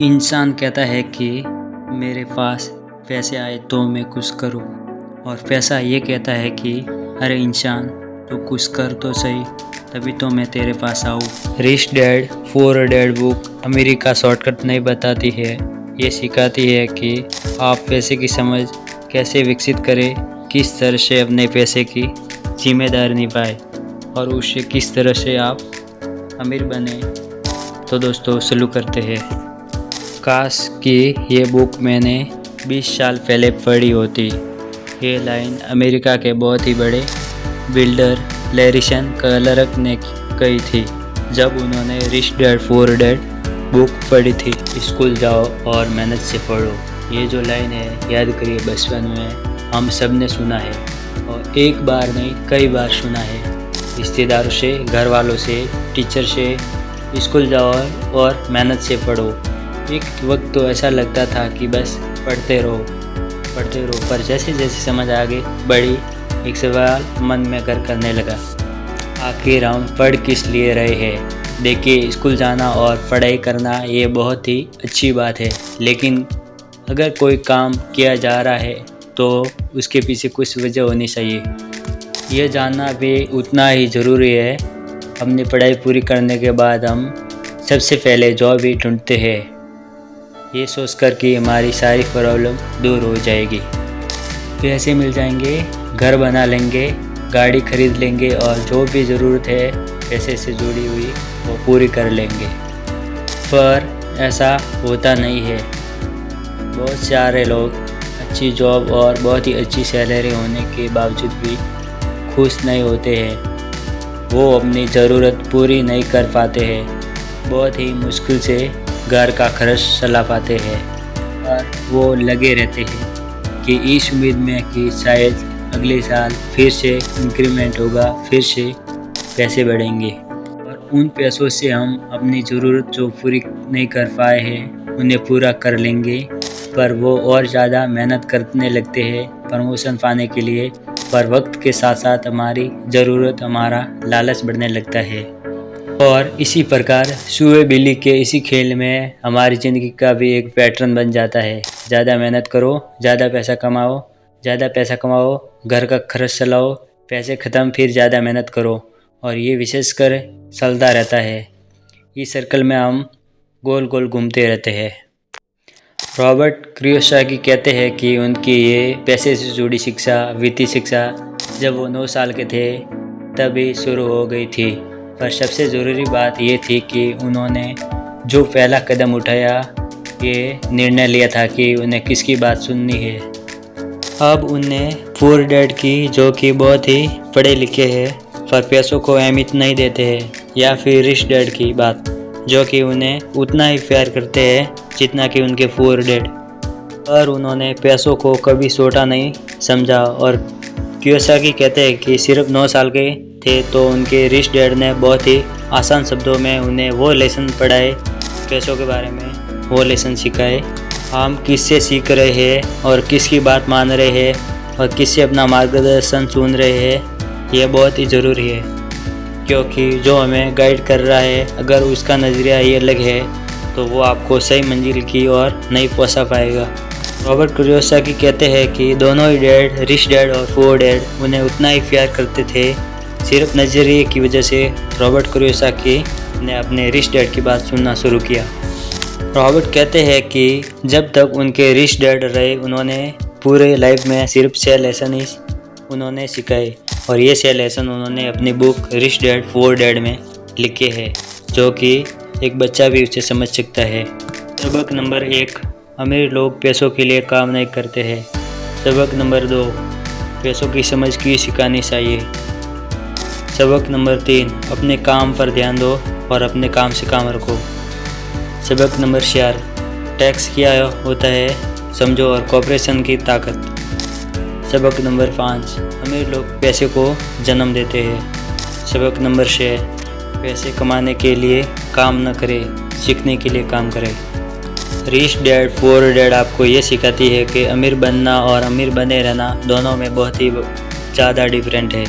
इंसान कहता है कि मेरे पास पैसे आए तो मैं कुछ करूं, और पैसा ये कहता है कि अरे इंसान, तो कुछ कर तो सही, तभी तो मैं तेरे पास आऊँ। Rich dad poor dad book America shortcut नहीं बताती है, ये सिखाती है कि आप पैसे की समझ कैसे विकसित करें, किस तरह से अपने पैसे की जिम्मेदारी निभाएं और उससे किस तरह से आप अमीर बने। तो दोस्तों शुरू करते हैं। काश कि ये बुक मैंने 20 साल पहले पढ़ी होती। ये लाइन अमेरिका के बहुत ही बड़े बिल्डर लैरिसन क्लर्क ने कही थी जब उन्होंने rich dad poor dad book पढ़ी थी। स्कूल जाओ और मेहनत से पढ़ो, ये जो लाइन है याद करिए, बचपन में हम सब ने सुना है और एक बार नहीं कई बार सुना है, रिश्तेदारों से, घर वालों से, टीचर से। स्कूल जाओ और मेहनत से पढ़ो। एक वक्त तो ऐसा लगता था कि बस पढ़ते रहो, पर जैसे जैसे समझ आगे बढ़ी, एक सवाल मन में घर करने लगा, आखिर हम पढ़ किस लिए रहे हैं। देखिए, स्कूल जाना और पढ़ाई करना ये बहुत ही अच्छी बात है, लेकिन अगर कोई काम किया जा रहा है तो उसके पीछे कुछ वजह होनी चाहिए। यह जानना भी उतना ही ज़रूरी है। अपनी पढ़ाई पूरी करने के बाद हम सबसे पहले जॉब ही ढूंढते हैं, ये सोचकर कि हमारी सारी प्रॉब्लम दूर हो जाएगी, पैसे मिल जाएंगे, घर बना लेंगे, गाड़ी खरीद लेंगे और जो भी ज़रूरत है पैसे से जुड़ी हुई वो पूरी कर लेंगे। पर ऐसा होता नहीं है। बहुत सारे लोग अच्छी जॉब और बहुत ही अच्छी सैलरी होने के बावजूद भी खुश नहीं होते हैं। वो अपनी ज़रूरत पूरी नहीं कर पाते हैं, बहुत ही मुश्किल से घर का खर्च चला पाते हैं और वो लगे रहते हैं कि इस उम्मीद में कि शायद अगले साल फिर से इंक्रीमेंट होगा, फिर से पैसे बढ़ेंगे और उन पैसों से हम अपनी ज़रूरत जो पूरी नहीं कर पाए हैं उन्हें पूरा कर लेंगे। पर वो और ज़्यादा मेहनत करने लगते हैं प्रमोशन पाने के लिए, पर वक्त के साथ साथ हमारी ज़रूरत, हमारा लालच बढ़ने लगता है। और इसी प्रकार सुए बिल्ली के इसी खेल में हमारी ज़िंदगी का भी एक पैटर्न बन जाता है। ज़्यादा मेहनत करो, ज़्यादा पैसा कमाओ, घर का खर्च चलाओ, पैसे ख़त्म, फिर ज़्यादा मेहनत करो, और ये विशेषकर चलता रहता है। इस सर्कल में हम गोल गोल घूमते रहते हैं। रॉबर्ट कियोसाकी कहते हैं कि उनकी ये पैसे से जुड़ी शिक्षा, वित्तीय शिक्षा, जब वो 9 साल के थे तभी शुरू हो गई थी। पर सबसे ज़रूरी बात ये थी कि उन्होंने जो पहला कदम उठाया, ये निर्णय लिया था कि उन्हें किसकी बात सुननी है। अब उन्हें पुअर डैड की, जो कि बहुत ही पढ़े लिखे हैं पर पैसों को अहमियत नहीं देते हैं, या फिर रिच डैड की बात, जो कि उन्हें उतना ही प्यार करते हैं जितना कि उनके पुअर डैड। पर उन्होंने पैसों को कभी छोटा नहीं समझा। और कियोसाकी कहते हैं कि सिर्फ 9 साल के थे तो उनके रिच डैड ने बहुत ही आसान शब्दों में उन्हें वो लेसन पढ़ाए, पैसों के बारे में वो लेसन सिखाए। हम किससे सीख रहे हैं और किसकी बात मान रहे हैं और किससे अपना मार्गदर्शन चुन रहे हैं, ये बहुत ही ज़रूरी है, क्योंकि जो हमें गाइड कर रहा है अगर उसका नज़रिया ये अलग है तो वो आपको सही मंजिल की ओर नहीं पहुंचा पाएगा। रॉबर्ट कियोसाकी कहते हैं कि दोनों ही डैड, रिच डैड और पुअर डैड, उन्हें उतना ही प्यार करते थे। सिर्फ नज़रिए की वजह से रॉबर्ट कियोसाकी ने अपने रिच डैड की बात सुनना शुरू किया। रॉबर्ट कहते हैं कि जब तक उनके रिच डैड रहे, उन्होंने पूरे लाइफ में सिर्फ 6 लेसन ही उन्होंने सिखाए, और ये 6 लेसन उन्होंने अपनी book rich dad poor dad में लिखे हैं, जो कि एक बच्चा भी उसे समझ सकता है। सबक नंबर 1, अमीर लोग पैसों के लिए काम नहीं करते हैं। सबक नंबर 2, पैसों की समझ की सिखानी चाहिए। सबक नंबर 3, अपने काम पर ध्यान दो और अपने काम से काम रखो। सबक नंबर 4, टैक्स क्या होता है समझो और कॉर्पोरेशन की ताकत। सबक नंबर 5, अमीर लोग पैसे को जन्म देते हैं। सबक नंबर 6, पैसे कमाने के लिए काम न करें, सीखने के लिए काम करें। रिच डैड पुअर डैड आपको ये सिखाती है कि अमीर बनना और अमीर बने रहना दोनों में बहुत ही ज़्यादा डिफरेंट है।